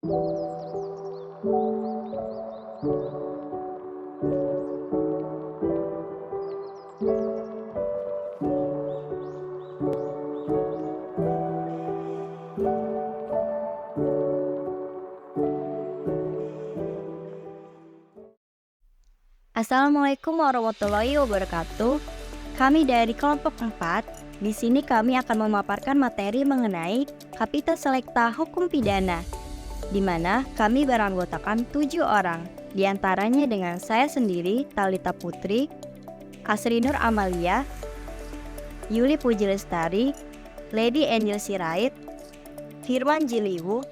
Assalamualaikum warahmatullahi wabarakatuh. Kami dari kelompok 4. Di sini kami akan memaparkan materi mengenai Kapita Selekta Hukum Pidana, di mana kami beranggotakan 7 orang, di antaranya dengan saya sendiri, Talita Putri, Asrinur Amalia, Yuli Puji Lestari, Lady Angel Sirait, Firman Jiliwu,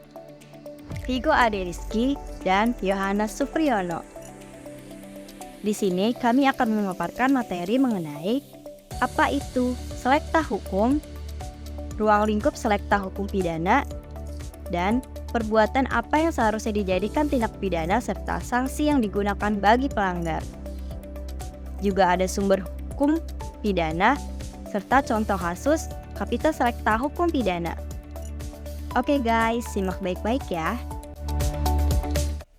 Vigo Ade Rizky, dan Yohanes Supriyono. Di sini kami akan memaparkan materi mengenai apa itu selekta hukum, ruang lingkup selekta hukum pidana, dan perbuatan apa yang seharusnya dijadikan tindak pidana serta sanksi yang digunakan bagi pelanggar. Juga ada sumber hukum pidana serta contoh kasus Kapita Selekta Hukum Pidana. Oke guys, simak baik-baik ya.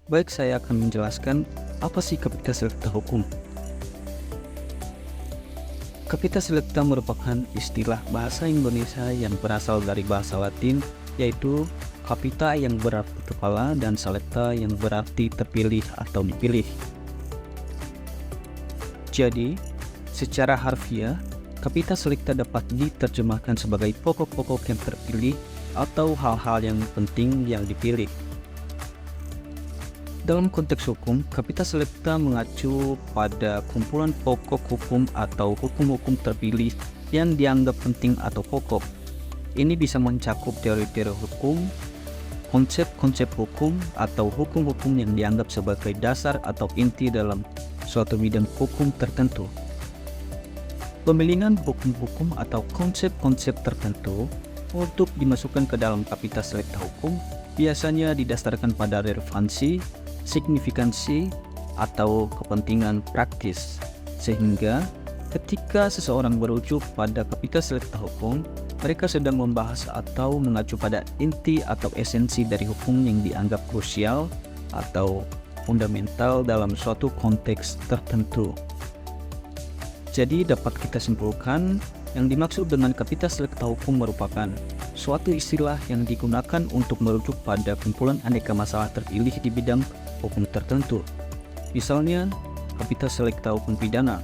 Baik, saya akan menjelaskan apa sih Kapita Selekta Hukum. Kapita Selekta merupakan istilah bahasa Indonesia yang berasal dari bahasa Latin, yaitu kapita yang berarti kepala dan selekta yang berarti terpilih atau dipilih. Jadi, secara harfiah, Kapita Selekta dapat diterjemahkan sebagai pokok-pokok yang terpilih atau hal-hal yang penting yang dipilih. Dalam konteks hukum, Kapita Selekta mengacu pada kumpulan pokok hukum atau hukum-hukum terpilih yang dianggap penting atau pokok. Ini bisa mencakup teori-teori hukum, konsep-konsep hukum, atau hukum-hukum yang dianggap sebagai dasar atau inti dalam suatu bidang hukum tertentu. Pemilihan hukum-hukum atau konsep-konsep tertentu untuk dimasukkan ke dalam Kapita Selekta Hukum biasanya didasarkan pada relevansi, signifikansi, atau kepentingan praktis, sehingga ketika seseorang merujuk pada Kapita Selekta Hukum, mereka sedang membahas atau mengacu pada inti atau esensi dari hukum yang dianggap krusial atau fundamental dalam suatu konteks tertentu. Jadi dapat kita simpulkan, yang dimaksud dengan Kapita Selekta Hukum merupakan suatu istilah yang digunakan untuk merujuk pada kumpulan aneka masalah terpilih di bidang hukum tertentu. Misalnya, Kapita Selekta Hukum Pidana.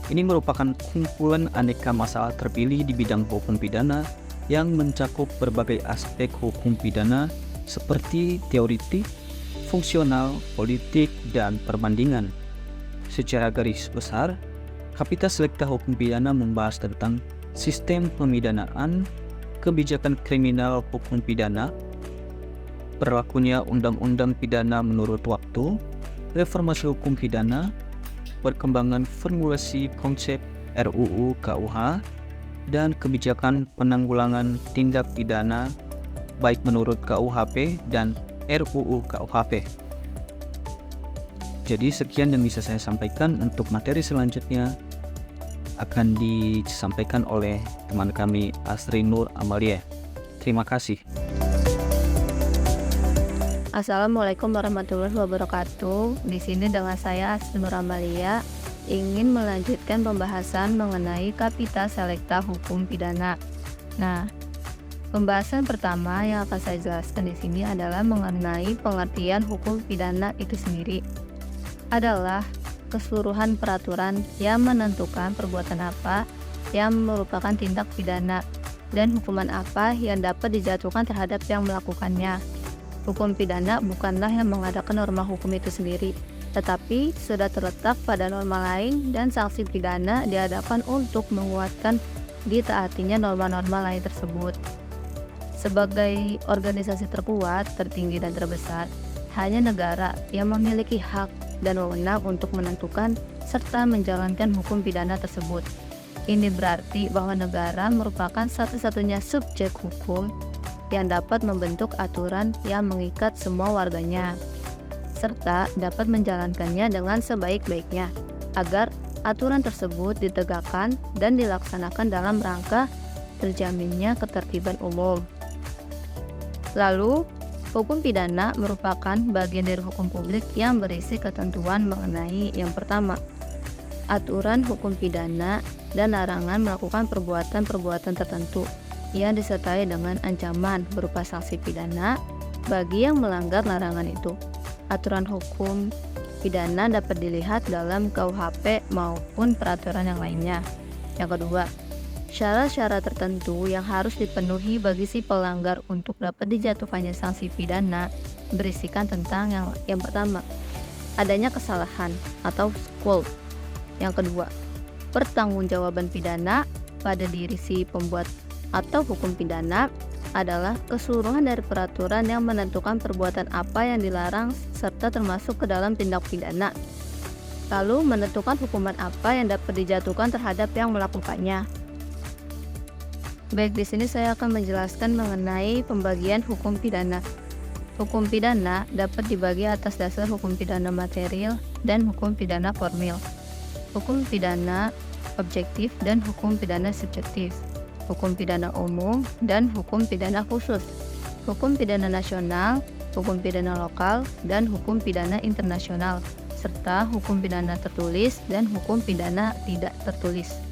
Ini merupakan kumpulan aneka masalah terpilih di bidang hukum pidana yang mencakup berbagai aspek hukum pidana seperti teoritik, fungsional, politik, dan perbandingan. Secara garis besar, Kapita Selekta Hukum Pidana membahas tentang sistem pemidanaan, kebijakan kriminal hukum pidana, berlakunya undang-undang pidana menurut waktu, reformasi hukum pidana, perkembangan formulasi konsep RUU KUH, dan kebijakan penanggulangan tindak pidana baik menurut KUHP dan RUU KUHP. Jadi sekian yang bisa saya sampaikan. Untuk materi selanjutnya akan disampaikan oleh teman kami Asrinur Amalia. Terima kasih. Assalamualaikum warahmatullahi wabarakatuh. Di sini dengan saya Asrinur Amalia ingin melanjutkan pembahasan mengenai Kapita Selekta Hukum Pidana. Nah, pembahasan pertama yang akan saya jelaskan di sini adalah mengenai pengertian hukum pidana itu sendiri. Adalah keseluruhan peraturan yang menentukan perbuatan apa yang merupakan tindak pidana dan hukuman apa yang dapat dijatuhkan terhadap yang melakukannya. Hukum pidana bukanlah yang mengadakan norma hukum itu sendiri, tetapi sudah terletak pada norma lain dan sanksi pidana diadakan untuk menguatkan ditaatinya norma-norma lain tersebut. Sebagai organisasi terkuat, tertinggi, dan terbesar, hanya negara yang memiliki hak dan wewenang untuk menentukan serta menjalankan hukum pidana tersebut. Ini berarti bahwa negara merupakan satu-satunya subjek hukum yang dapat membentuk aturan yang mengikat semua warganya, serta dapat menjalankannya dengan sebaik-baiknya, agar aturan tersebut ditegakkan dan dilaksanakan dalam rangka terjaminnya ketertiban umum. Lalu, Hukum pidana merupakan bagian dari hukum publik yang berisi ketentuan mengenai yang pertama, aturan hukum pidana dan larangan melakukan perbuatan-perbuatan tertentu yang disertai dengan ancaman berupa sanksi pidana bagi yang melanggar larangan itu. Aturan hukum pidana dapat dilihat dalam KUHP maupun peraturan yang lainnya. Yang kedua, syarat-syarat tertentu yang harus dipenuhi bagi si pelanggar untuk dapat dijatuhkannya sanksi pidana berisikan tentang yang pertama, adanya kesalahan atau squalk. Yang kedua, pertanggungjawaban pidana pada diri si pembuat atau hukum pidana adalah keseluruhan dari peraturan yang menentukan perbuatan apa yang dilarang serta termasuk ke dalam tindak pidana. Lalu menentukan hukuman apa yang dapat dijatuhkan terhadap yang melakukannya. Baik, di sini saya akan menjelaskan mengenai pembagian hukum pidana. Hukum pidana dapat dibagi atas dasar hukum pidana material dan hukum pidana formil. Hukum pidana objektif dan hukum pidana subjektif. Hukum pidana umum dan hukum pidana khusus. Hukum pidana nasional, hukum pidana lokal, dan hukum pidana internasional, serta hukum pidana tertulis dan hukum pidana tidak tertulis.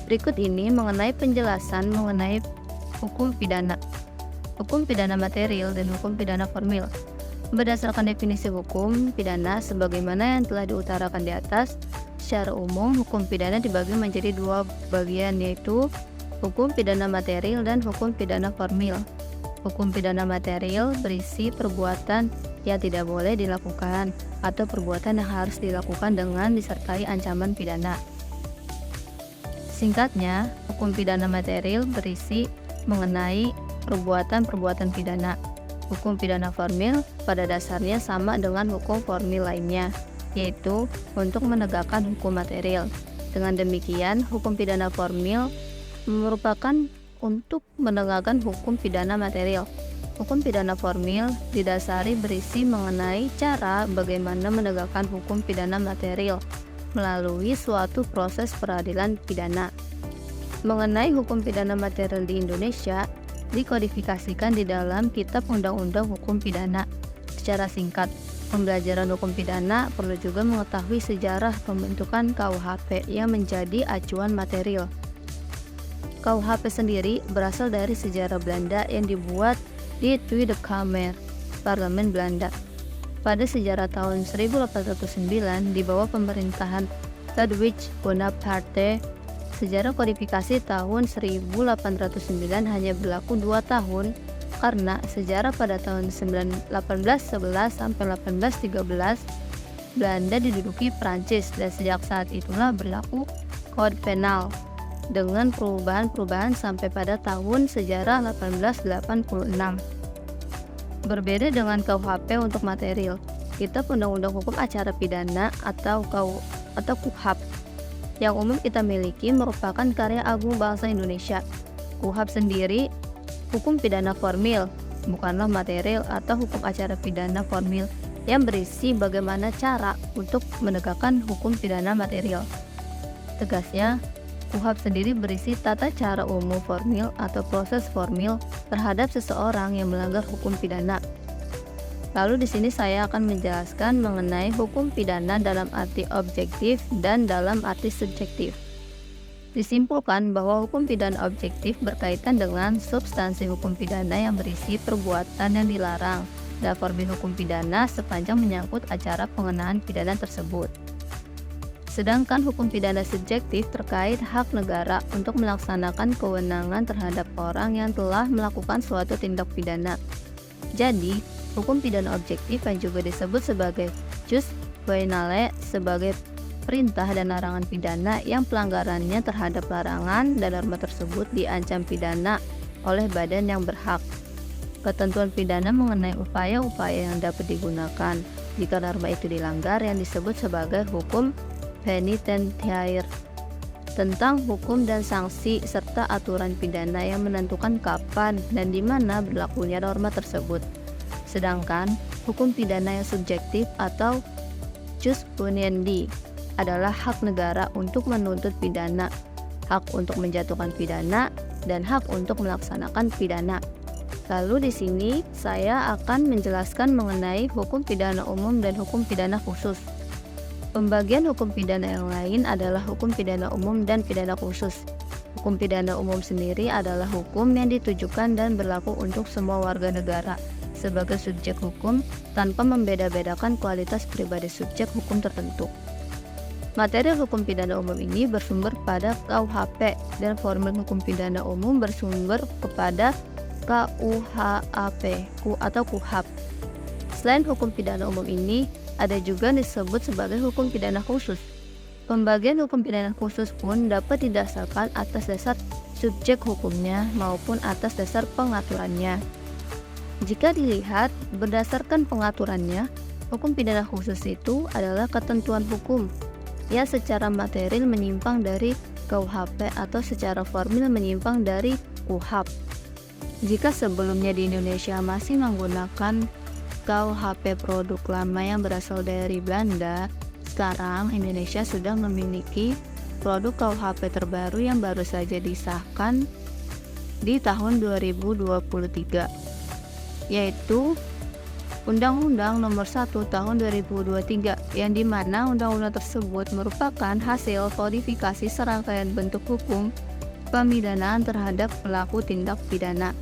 Berikut ini mengenai penjelasan mengenai hukum pidana. Hukum pidana material dan hukum pidana formil. Berdasarkan definisi hukum pidana sebagaimana yang telah diutarakan di atas, secara umum hukum pidana dibagi menjadi dua bagian, yaitu hukum pidana material dan hukum pidana formil. Hukum pidana material berisi perbuatan yang tidak boleh dilakukan atau perbuatan yang harus dilakukan dengan disertai ancaman pidana. Singkatnya, hukum pidana material berisi mengenai perbuatan-perbuatan pidana. Hukum pidana formil pada dasarnya sama dengan hukum formil lainnya, yaitu untuk menegakkan hukum material. Dengan demikian, hukum pidana formil merupakan untuk menegakkan hukum pidana material. Hukum pidana formil didasari berisi mengenai cara bagaimana menegakkan hukum pidana material melalui suatu proses peradilan pidana. Mengenai hukum pidana material di Indonesia, dikodifikasikan di dalam Kitab Undang-Undang Hukum Pidana. Secara singkat, pembelajaran hukum pidana perlu juga mengetahui sejarah pembentukan KUHP yang menjadi acuan material. KUHP sendiri berasal dari sejarah Belanda yang dibuat di Tweede Kamer, Parlemen Belanda. Pada sejarah tahun 1809 di bawah pemerintahan Ludwig Bonaparte, sejarah kodifikasi tahun 1809 hanya berlaku 2 tahun karena sejarah pada tahun 1811 sampai 1813 Belanda diduduki Prancis dan sejak saat itulah berlaku kode penal dengan perubahan-perubahan sampai pada tahun sejarah 1886. Berbeda dengan KUHP untuk material, Kitab Undang-Undang Hukum Acara Pidana atau KUHAP yang umum kita miliki merupakan karya agung bangsa Indonesia. KUHAP sendiri hukum pidana formil, bukanlah material atau hukum acara pidana formil yang berisi bagaimana cara untuk menegakkan hukum pidana material. Tegasnya, KUHAP sendiri berisi tata cara umum formil atau proses formil terhadap seseorang yang melanggar hukum pidana. Lalu di sini saya akan menjelaskan mengenai hukum pidana dalam arti objektif dan dalam arti subjektif. Disimpulkan bahwa hukum pidana objektif berkaitan dengan substansi hukum pidana yang berisi perbuatan yang dilarang dan formil hukum pidana sepanjang menyangkut acara pengenaan pidana tersebut. Sedangkan hukum pidana subjektif terkait hak negara untuk melaksanakan kewenangan terhadap orang yang telah melakukan suatu tindak pidana. Jadi, hukum pidana objektif yang juga disebut sebagai jus bainale sebagai perintah dan larangan pidana yang pelanggarannya terhadap larangan dan norma tersebut diancam pidana oleh badan yang berhak. Ketentuan pidana mengenai upaya-upaya yang dapat digunakan jika norma itu dilanggar yang disebut sebagai hukum penitentiair, tentang hukum dan sanksi serta aturan pidana yang menentukan kapan dan di mana berlakunya norma tersebut. Sedangkan hukum pidana yang subjektif atau jus puniendi adalah hak negara untuk menuntut pidana, hak untuk menjatuhkan pidana, dan hak untuk melaksanakan pidana. Lalu di sini saya akan menjelaskan mengenai hukum pidana umum dan hukum pidana khusus. Pembagian hukum pidana yang lain adalah hukum pidana umum dan pidana khusus. Hukum pidana umum sendiri adalah hukum yang ditujukan dan berlaku untuk semua warga negara sebagai subjek hukum tanpa membeda-bedakan kualitas pribadi subjek hukum tertentu. Materi hukum pidana umum ini bersumber pada KUHP dan formil hukum pidana umum bersumber kepada KUHAP atau KUHAP. Selain hukum pidana umum ini, ada juga disebut sebagai hukum pidana khusus. Pembagian hukum pidana khusus pun dapat didasarkan atas dasar subjek hukumnya maupun atas dasar pengaturannya. Jika dilihat berdasarkan pengaturannya, hukum pidana khusus itu adalah ketentuan hukum yang secara material menyimpang dari KUHP atau secara formil menyimpang dari KUHAP. Jika sebelumnya di Indonesia masih menggunakan KUHP produk lama yang berasal dari Belanda, sekarang Indonesia sudah memiliki produk KUHP terbaru yang baru saja disahkan di tahun 2023, yaitu Undang-Undang Nomor 1 Tahun 2023, yang dimana undang-undang tersebut merupakan hasil kodifikasi serangkaian bentuk hukum pemidanaan terhadap pelaku tindak pidana.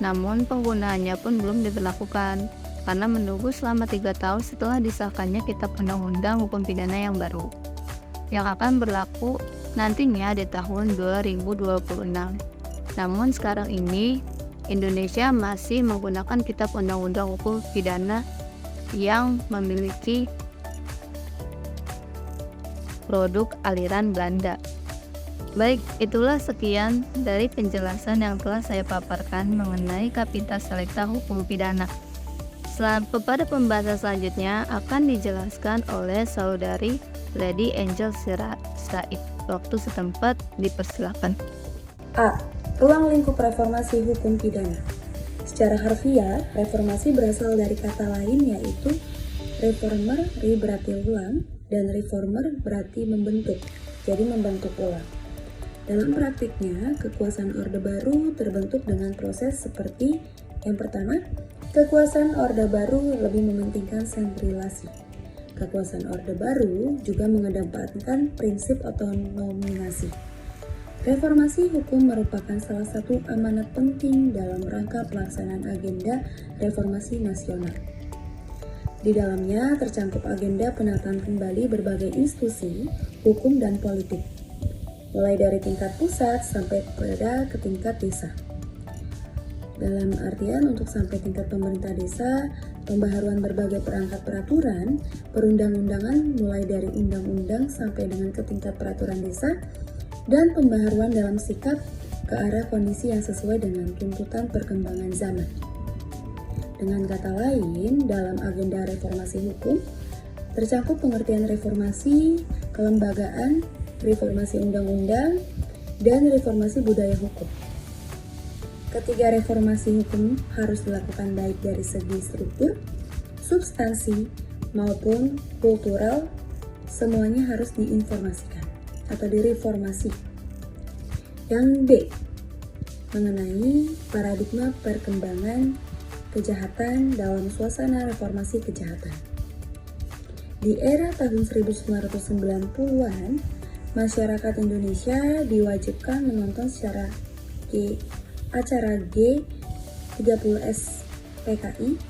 Namun penggunaannya pun belum diberlakukan karena menunggu selama 3 tahun setelah disahkannya Kitab Undang-Undang Hukum Pidana yang baru, yang akan berlaku nantinya di tahun 2026. Namun sekarang ini Indonesia masih menggunakan Kitab Undang-Undang Hukum Pidana yang memiliki produk aliran Belanda. Baik, itulah sekian dari penjelasan yang telah saya paparkan mengenai Kapita Selecta Hukum Pidana. Pada pembahasan selanjutnya akan dijelaskan oleh saudari Lady Angel Said. Waktu setempat dipersilakan. A. Ruang lingkup reformasi hukum pidana. Secara harfiah, reformasi berasal dari kata lain yaitu reformer, berarti ulang, dan reformer berarti membentuk, jadi membentuk ulang. Dalam praktiknya, kekuasaan Orde Baru terbentuk dengan proses seperti yang pertama, kekuasaan Orde Baru lebih mementingkan sentralisasi. Kekuasaan Orde Baru juga mengedepankan prinsip otonomisasi. Reformasi hukum merupakan salah satu amanat penting dalam rangka pelaksanaan agenda reformasi nasional. Di dalamnya tercantum agenda penataan kembali berbagai institusi, hukum dan politik, mulai dari tingkat pusat sampai ke tingkat desa. Dalam artian untuk sampai tingkat pemerintah desa, pembaharuan berbagai perangkat peraturan, perundang-undangan mulai dari undang-undang sampai dengan ke tingkat peraturan desa, dan pembaharuan dalam sikap ke arah kondisi yang sesuai dengan tuntutan perkembangan zaman. Dengan kata lain, dalam agenda reformasi hukum, tercakup pengertian reformasi kelembagaan, reformasi undang-undang, dan reformasi budaya hukum. Ketiga reformasi hukum harus dilakukan baik dari segi struktur, substansi, maupun kultural, semuanya harus diinformasikan atau direformasi. Yang B, mengenai paradigma perkembangan kejahatan dalam suasana reformasi kejahatan. Di era tahun 1990-an, masyarakat Indonesia diwajibkan menonton secara acara G30S PKI,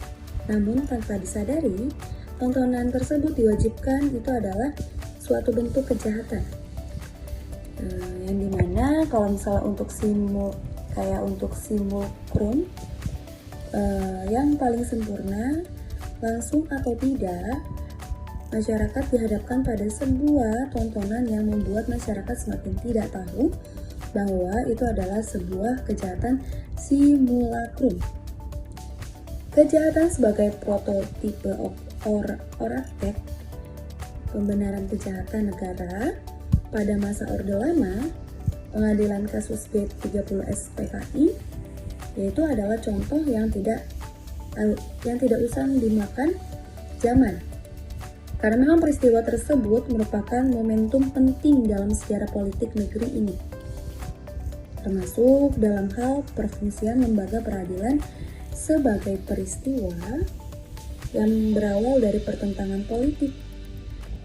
namun tanpa disadari, tontonan tersebut diwajibkan itu adalah suatu bentuk kejahatan. Yang dimana kalau misalnya untuk simulcrum yang paling sempurna, langsung atau tidak, masyarakat dihadapkan pada sebuah tontonan yang membuat masyarakat semakin tidak tahu bahwa itu adalah sebuah kejahatan simulacrum. Kejahatan sebagai prototipe oraktek pembenaran kejahatan negara pada masa Orde Lama, pengadilan kasus G30S PKI, yaitu adalah contoh yang tidak usah dimakan zaman. Karena memang peristiwa tersebut merupakan momentum penting dalam sejarah politik negeri ini. termasuk dalam hal perfungsian lembaga peradilan sebagai peristiwa yang berawal dari pertentangan politik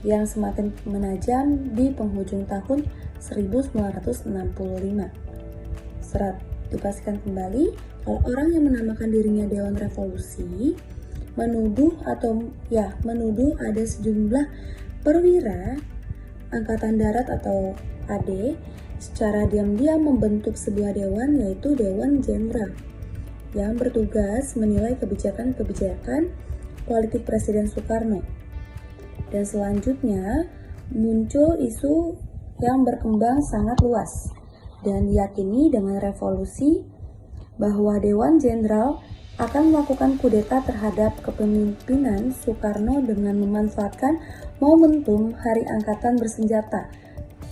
yang semakin menajam di penghujung tahun 1965. Serat dipastikan kembali kalau orang yang menamakan dirinya Dewan Revolusi menuduh ada sejumlah perwira Angkatan Darat atau AD secara diam-diam membentuk sebuah dewan, yaitu Dewan Jenderal, yang bertugas menilai kebijakan-kebijakan politik Presiden Soekarno. Dan selanjutnya muncul isu yang berkembang sangat luas dan diyakini dengan revolusi bahwa Dewan Jenderal akan melakukan kudeta terhadap kepemimpinan Soekarno dengan memanfaatkan momentum Hari Angkatan Bersenjata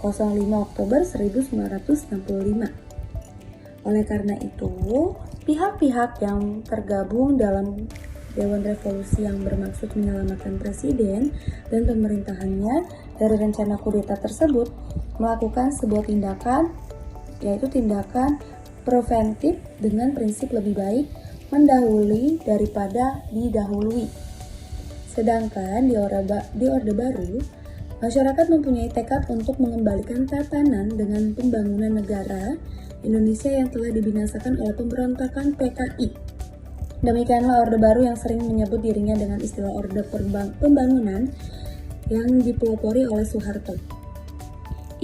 05 Oktober 1965. Oleh karena itu, pihak-pihak yang tergabung dalam Dewan Revolusi yang bermaksud menyelamatkan Presiden dan pemerintahannya dari rencana kudeta tersebut melakukan sebuah tindakan, yaitu tindakan preventif dengan prinsip lebih baik mendahului daripada didahului. Sedangkan di Orde Baru, masyarakat mempunyai tekad untuk mengembalikan tatanan dengan pembangunan negara Indonesia yang telah dibinasakan oleh pemberontakan PKI. Demikianlah Orde Baru yang sering menyebut dirinya dengan istilah Orde Pembangunan yang dipelopori oleh Soeharto.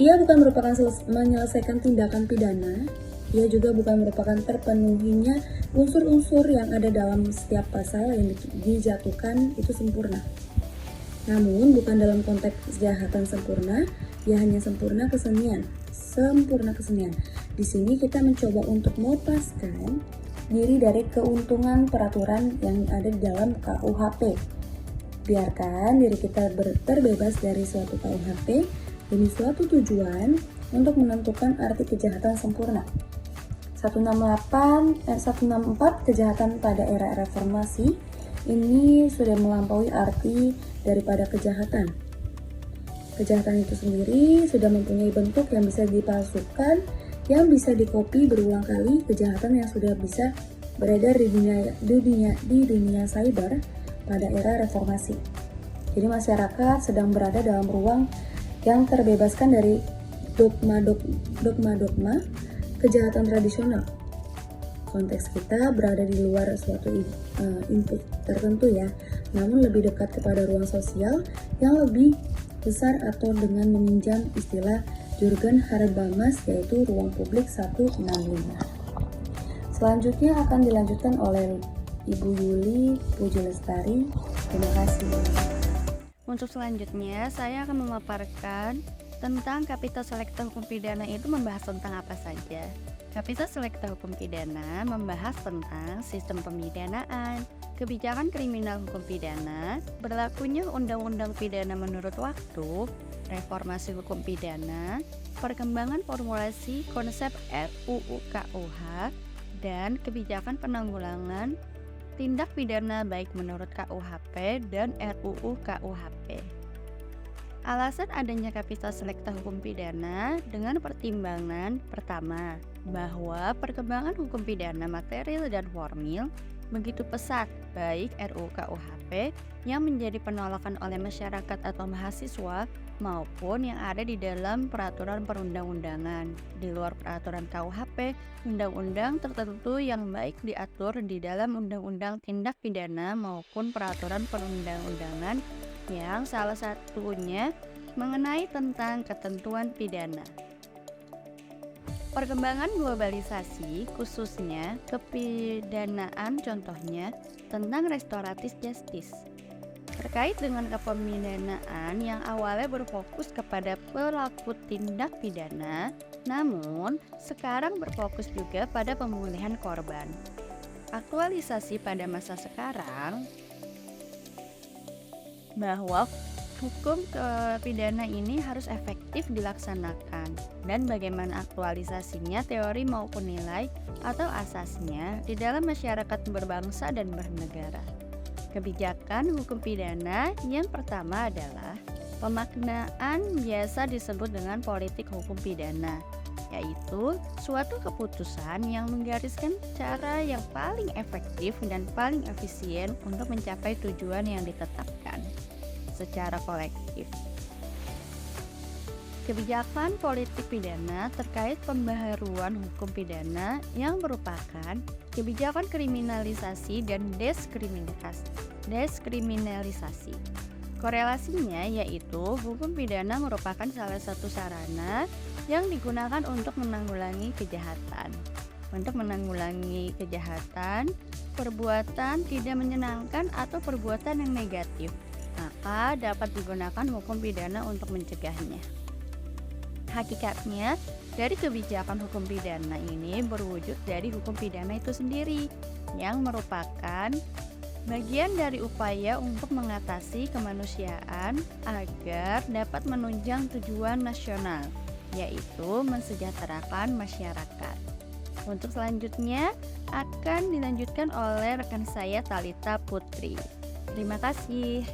Ia bukan merupakan menyelesaikan tindakan pidana, ia juga bukan merupakan terpenuhinya unsur-unsur yang ada dalam setiap pasal yang dijatuhkan itu sempurna. Namun bukan dalam konteks kejahatan sempurna, ia hanya sempurna kesenian. Di sini kita mencoba untuk melepaskan diri dari keuntungan peraturan yang ada di dalam KUHP. Biarkan diri kita terbebas dari suatu KUHP demi suatu tujuan untuk menentukan arti kejahatan sempurna. 164 kejahatan pada era reformasi ini sudah melampaui arti daripada kejahatan. Kejahatan itu sendiri sudah mempunyai bentuk yang bisa dipalsukan, yang bisa dikopi berulang kali, kejahatan yang sudah bisa beredar di dunia cyber pada era reformasi. Jadi masyarakat sedang berada dalam ruang yang terbebaskan dari dogma kejahatan tradisional. Konteks kita berada di luar suatu input tertentu ya, namun lebih dekat kepada ruang sosial yang lebih besar atau dengan meminjam istilah Jurgen Habermas yaitu ruang publik 165. Selanjutnya akan dilanjutkan oleh Ibu Yuli Puji Lestari. Terima kasih. Untuk selanjutnya, saya akan memaparkan tentang Kapita Selekta Hukum Pidana itu membahas tentang apa saja. Kapita Selekta Hukum Pidana membahas tentang sistem pemidanaan, kebijakan kriminal hukum pidana, berlakunya undang-undang pidana menurut waktu, reformasi hukum pidana, perkembangan formulasi konsep RUU KUH, dan kebijakan penanggulangan tindak pidana baik menurut KUHP dan RUU KUHP. Alasan adanya Kapita Selekta Hukum Pidana dengan pertimbangan pertama, bahwa perkembangan hukum pidana material dan formil begitu pesat, baik RUU KUHP yang menjadi penolakan oleh masyarakat atau mahasiswa maupun yang ada di dalam peraturan perundang-undangan. Di luar peraturan KUHP, undang-undang tertentu yang baik diatur di dalam Undang-Undang Tindak Pidana maupun peraturan perundang-undangan yang salah satunya mengenai tentang ketentuan pidana. Perkembangan globalisasi, khususnya kepidanaan, contohnya tentang restoratif justice, terkait dengan kepemidanaan yang awalnya berfokus kepada pelaku tindak pidana, namun sekarang berfokus juga pada pemulihan korban. Aktualisasi pada masa sekarang bahwa hukum pidana ini harus efektif dilaksanakan, dan bagaimana aktualisasinya teori maupun nilai atau asasnya di dalam masyarakat berbangsa dan bernegara. Kebijakan hukum pidana yang pertama adalah pemaknaan biasa disebut dengan politik hukum pidana. yaitu suatu keputusan yang menggariskan cara yang paling efektif dan paling efisien untuk mencapai tujuan yang ditetapkan secara kolektif. Kebijakan politik pidana terkait pembaharuan hukum pidana yang merupakan kebijakan kriminalisasi dan deskriminalisasi. Korelasinya yaitu hukum pidana merupakan salah satu sarana yang digunakan untuk menanggulangi kejahatan. Untuk menanggulangi kejahatan, perbuatan tidak menyenangkan atau perbuatan yang negatif, maka dapat digunakan hukum pidana untuk mencegahnya. Hakikatnya, dari kebijakan hukum pidana ini berwujud dari hukum pidana itu sendiri, yang merupakan bagian dari upaya untuk mengatasi kemanusiaan agar dapat menunjang tujuan nasional, yaitu mensejahterakan masyarakat. Untuk selanjutnya akan dilanjutkan oleh rekan saya Thalita Putri. Terima kasih.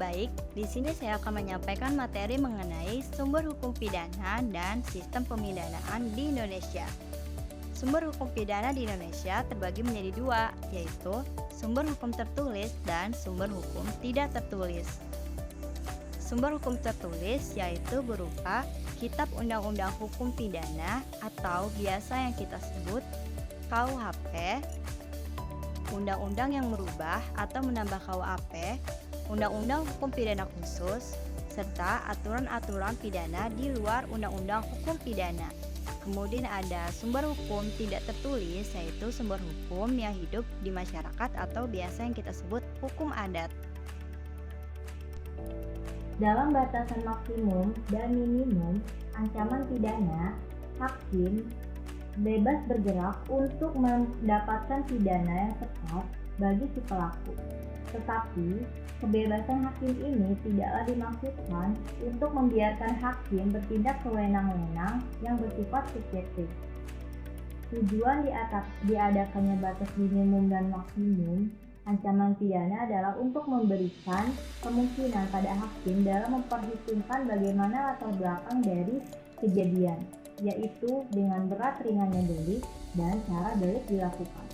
Baik, di sini saya akan menyampaikan materi mengenai sumber hukum pidana dan sistem pemidanaan di Indonesia. Sumber hukum pidana di Indonesia terbagi menjadi dua, yaitu sumber hukum tertulis dan sumber hukum tidak tertulis. Sumber hukum tertulis yaitu berupa Kitab Undang-Undang Hukum Pidana atau biasa yang kita sebut KUHP, undang-undang yang merubah atau menambah KUHP, Undang-Undang Hukum Pidana Khusus, serta aturan-aturan pidana di luar Undang-Undang Hukum Pidana. Kemudian ada sumber hukum tidak tertulis, yaitu sumber hukum yang hidup di masyarakat atau biasa yang kita sebut hukum adat. Dalam batasan maksimum dan minimum ancaman pidana, hakim bebas bergerak untuk mendapatkan pidana yang tepat bagi si pelaku. Tetapi, kebebasan hakim ini tidaklah dimaksudkan untuk membiarkan hakim bertindak sewenang-wenang yang bersifat subjektif. Tujuan diadakannya batas minimum dan maksimum ancaman pidana adalah untuk memberikan kemungkinan pada hakim dalam memperhitungkan bagaimana latar belakang dari kejadian, yaitu dengan berat ringannya delik dan cara delik dilakukan.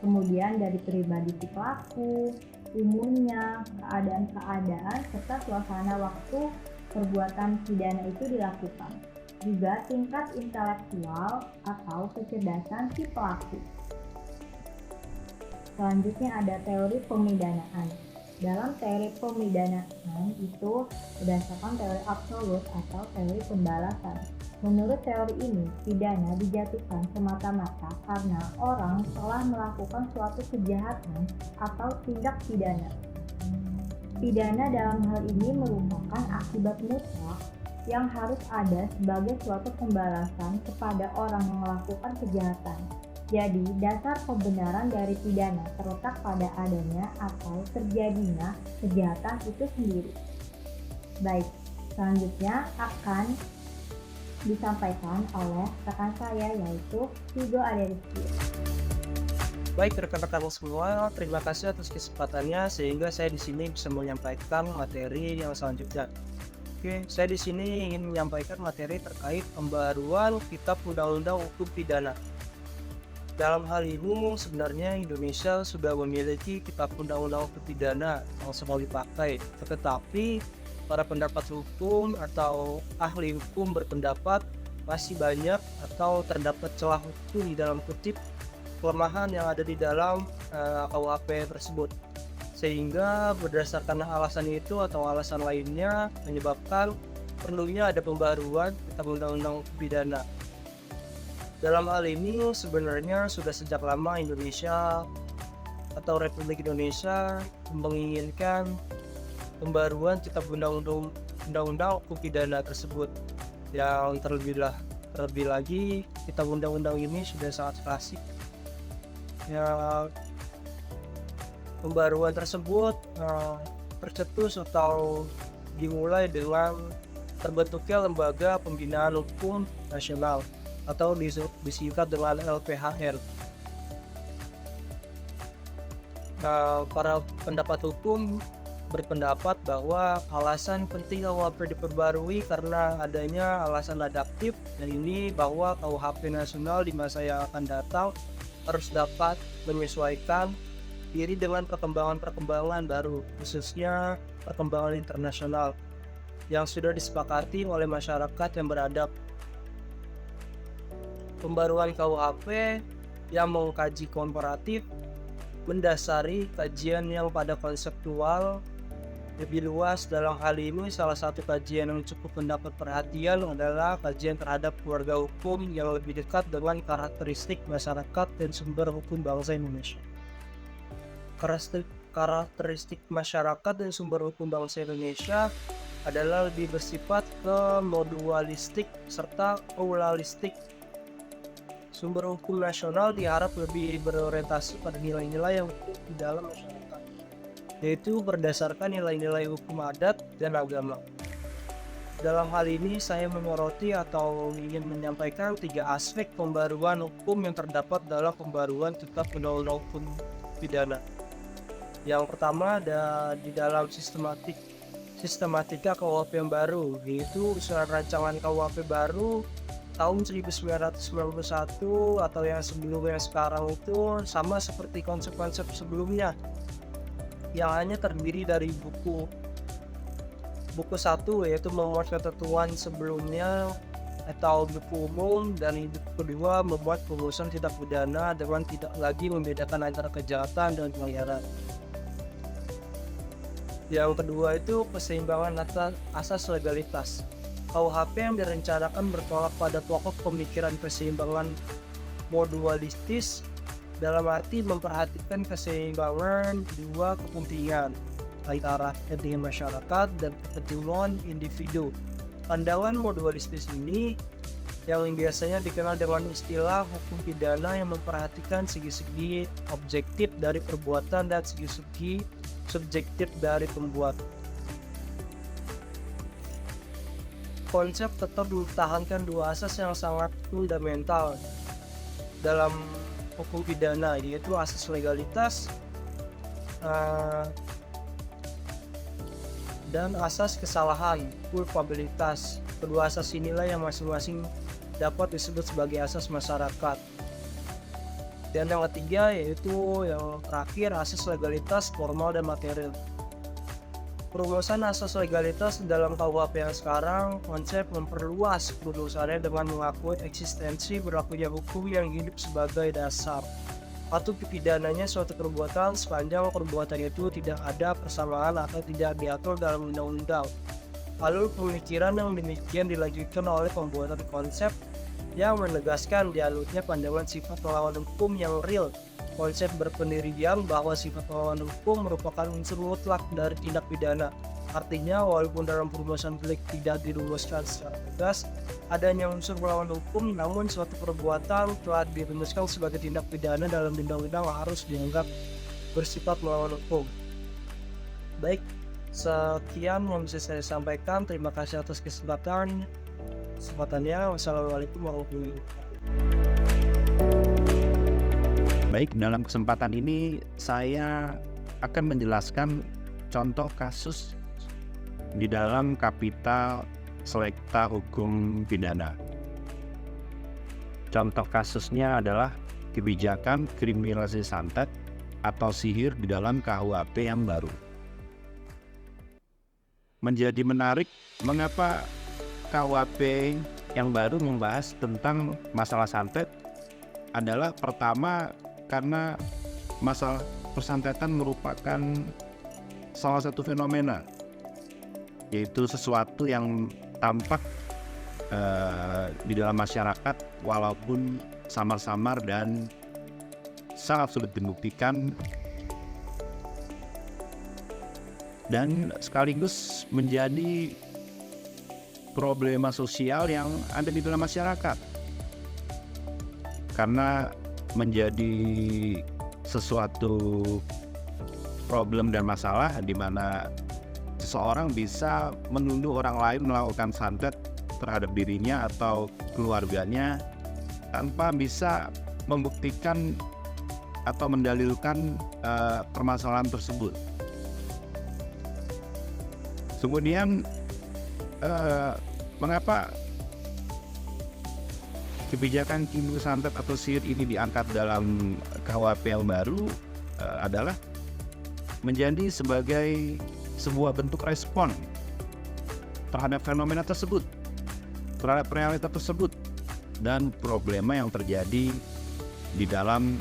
Kemudian dari pribadi si pelaku, umurnya, keadaan-keadaan, serta suasana waktu perbuatan pidana itu dilakukan. Juga tingkat intelektual atau kecerdasan si pelaku. Selanjutnya ada teori pemidanaan. Dalam teori pemidanaan itu berdasarkan teori absolut atau teori pembalasan. Menurut teori ini, pidana dijatuhkan semata-mata karena orang telah melakukan suatu kejahatan atau tindak pidana. Pidana dalam hal ini merupakan akibat mutlak yang harus ada sebagai suatu pembalasan kepada orang yang melakukan kejahatan. Jadi, dasar pembenaran dari pidana terletak pada adanya atau terjadinya kejahatan itu sendiri. Baik, selanjutnya akan disampaikan oleh rekan saya yaitu Vigo Aderizky. Baik rekan-rekan semua, terima kasih atas kesempatannya sehingga saya di sini bisa menyampaikan materi yang selanjutnya. Oke, saya di sini ingin menyampaikan materi terkait pembaruan Kitab Undang-Undang Hukum Pidana. Dalam hal ini sebenarnya Indonesia sudah memiliki Kitab Undang-Undang Hukum Pidana yang semua dipakai, tetapi para pendapat hukum atau ahli hukum berpendapat masih banyak atau terdapat celah hukum di dalam kutip kelemahan yang ada di dalam KUHP tersebut, sehingga berdasarkan alasan itu atau alasan lainnya menyebabkan perlunya ada pembaruan Kitab Undang-Undang Hukum Pidana. Dalam hal ini sebenarnya sudah sejak lama Indonesia atau Republik Indonesia menginginkan pembaruan Kitab Undang-Undang Hukum Pidana tersebut, yang terlebih lagi Kitab Undang-Undang ini sudah sangat klasik. Ya, pembaruan tersebut tercetus atau dimulai dengan terbentuknya Lembaga Pembinaan Hukum Nasional atau disingkat dengan LPHN. Para pendapat hukum berpendapat bahwa alasan penting KUHP diperbarui karena adanya alasan adaptif, dan ini bahwa KUHP nasional di masa yang akan datang harus dapat menyesuaikan diri dengan perkembangan-perkembangan baru, khususnya perkembangan internasional yang sudah disepakati oleh masyarakat yang beradab. Pembaruan KUHP yang mengkaji komparatif mendasari kajian yang pada konseptual lebih luas. Dalam hal ini, salah satu kajian yang cukup mendapat perhatian adalah kajian terhadap keluarga hukum yang lebih dekat dengan karakteristik masyarakat dan sumber hukum bangsa Indonesia. Karakteristik masyarakat dan sumber hukum bangsa Indonesia adalah lebih bersifat modualistik serta pluralistik. Sumber hukum nasional diharap lebih berorientasi pada nilai-nilai yang di dalam masyarakat, yaitu berdasarkan nilai-nilai hukum adat dan agama. Dalam hal ini, saya menyoroti atau ingin menyampaikan 3 aspek pembaruan hukum yang terdapat dalam pembaruan kitab undang-undang hukum pidana. Yang pertama ada di dalam sistematika KUHP yang baru, yaitu usulan rancangan KUHP baru tahun 1991 atau yang sebelumnya sekarang itu sama seperti konsep-konsep sebelumnya yang hanya terdiri dari buku 1 yaitu memuat ketentuan sebelumnya atau buku umum, dan buku 2 membuat rumusan tindak pidana dengan tidak lagi membedakan antara kejahatan dan pelanggaran. Yang kedua itu keseimbangan asas legalitas. KUHP yang direncanakan bertolak pada pokok pemikiran keseimbangan modualistis, dalam arti memperhatikan keseimbangan dua kepentingan antara kepentingan masyarakat dan kepentingan individu. Pandangan modualistis ini yang biasanya dikenal dengan istilah hukum pidana yang memperhatikan segi-segi objektif dari perbuatan dan segi-segi subjektif dari pembuat. Konsep tetap mempertahankan 2 asas yang sangat fundamental dalam hukum pidana, yaitu asas legalitas dan asas kesalahan, culpabilitas. Kedua asas inilah yang masing-masing dapat disebut sebagai asas masyarakat. Dan yang ketiga yaitu yang terakhir, asas legalitas formal dan material. Perumusan asas legalitas dalam KUHP yang sekarang, konsep memperluas perumusannya dengan mengakui eksistensi berlakunya hukum yang hidup sebagai dasar atau pidananya suatu perbuatan sepanjang perbuatan itu tidak ada persamaan atau tidak diatur dalam undang-undang. Lalu pemikiran yang demikian dilanjutkan oleh pembuatan konsep yang menegaskan dialutnya pandangan sifat melawan hukum yang real. Konsep berpendirian bahwa sifat melawan hukum merupakan unsur mutlak dari tindak pidana. Artinya, walaupun dalam perumusan delik tidak dirumuskan secara tegas adanya unsur melawan hukum, namun suatu perbuatan telah dirumuskan sebagai tindak pidana dalam undang-undang harus dianggap bersifat melawan hukum. Baik, sekian yang bisa saya sampaikan. Terima kasih atas kesempatannya. Wassalamualaikum warahmatullahi wabarakatuh. Baik, dalam kesempatan ini saya akan menjelaskan contoh kasus di dalam Kapita Selekta Hukum Pidana. Contoh kasusnya adalah kebijakan kriminalisasi santet atau sihir di dalam KUHP yang baru. Menjadi menarik mengapa KUHP yang baru membahas tentang masalah santet adalah pertama karena masalah persantetan merupakan salah satu fenomena, yaitu sesuatu yang tampak di dalam masyarakat walaupun samar-samar dan sangat sulit dibuktikan, dan sekaligus menjadi problema sosial yang ada di dalam masyarakat karena menjadi sesuatu problem dan masalah di mana seseorang bisa menuduh orang lain melakukan santet terhadap dirinya atau keluarganya tanpa bisa membuktikan atau mendalilkan permasalahan tersebut. Kemudian mengapa kebijakan kimu santet atau sihir ini diangkat dalam KUHP yang baru adalah menjadi sebagai sebuah bentuk respon terhadap fenomena tersebut, terhadap realita tersebut, dan problema yang terjadi di dalam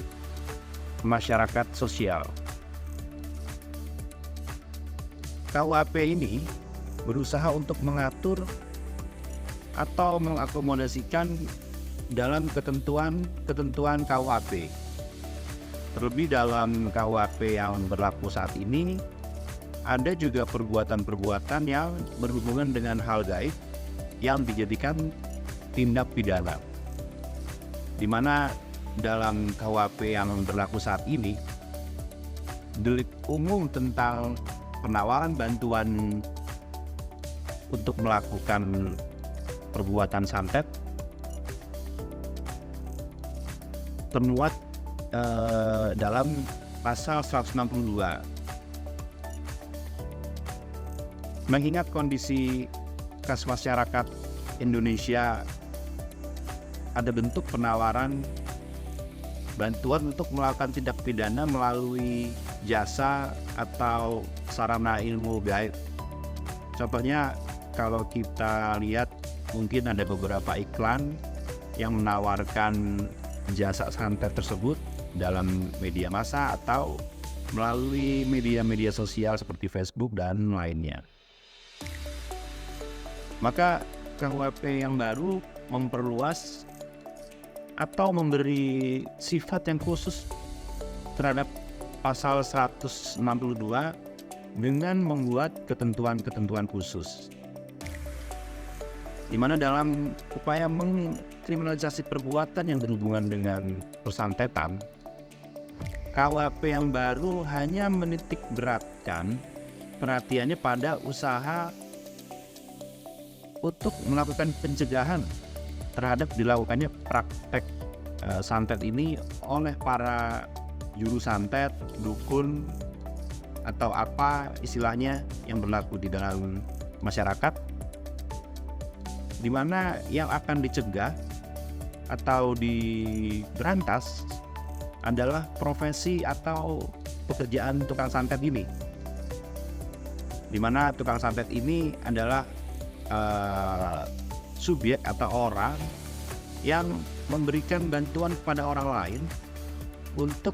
masyarakat sosial. KUHP ini berusaha untuk mengatur atau mengakomodasikan dalam ketentuan KUHP. Terlebih dalam KUHP yang berlaku saat ini, ada juga perbuatan-perbuatan yang berhubungan dengan hal gaib yang dijadikan tindak pidana. Di mana dalam KUHP yang berlaku saat ini, delik umum tentang penawaran bantuan untuk melakukan perbuatan santet termuat dalam pasal 162. Mengingat kondisi kas masyarakat Indonesia, ada bentuk penawaran bantuan untuk melakukan tindak pidana melalui jasa atau sarana ilmu gaib. Contohnya kalau kita lihat mungkin ada beberapa iklan yang menawarkan jasa santet tersebut dalam media massa atau melalui media-media sosial seperti Facebook dan lainnya. Maka KUHP yang baru memperluas atau memberi sifat yang khusus terhadap pasal 162 dengan membuat ketentuan-ketentuan khusus, di mana dalam upaya mengkriminalisasi perbuatan yang berhubungan dengan persantetan, KUHP yang baru hanya menitik beratkan perhatiannya pada usaha untuk melakukan pencegahan terhadap dilakukannya praktek santet ini oleh para juru santet, dukun, atau apa istilahnya yang berlaku di dalam masyarakat, di mana yang akan dicegah atau diberantas adalah profesi atau pekerjaan tukang santet ini, di mana tukang santet ini adalah subjek atau orang yang memberikan bantuan kepada orang lain untuk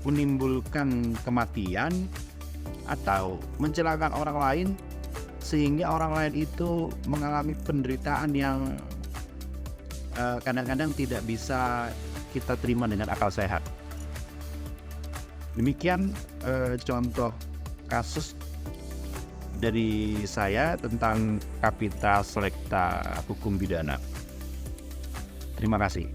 menimbulkan kematian atau mencelakakan orang lain sehingga orang lain itu mengalami penderitaan yang kadang-kadang tidak bisa kita terima dengan akal sehat. Demikian contoh kasus dari saya tentang Kapita Selekta Hukum Pidana. Terima kasih.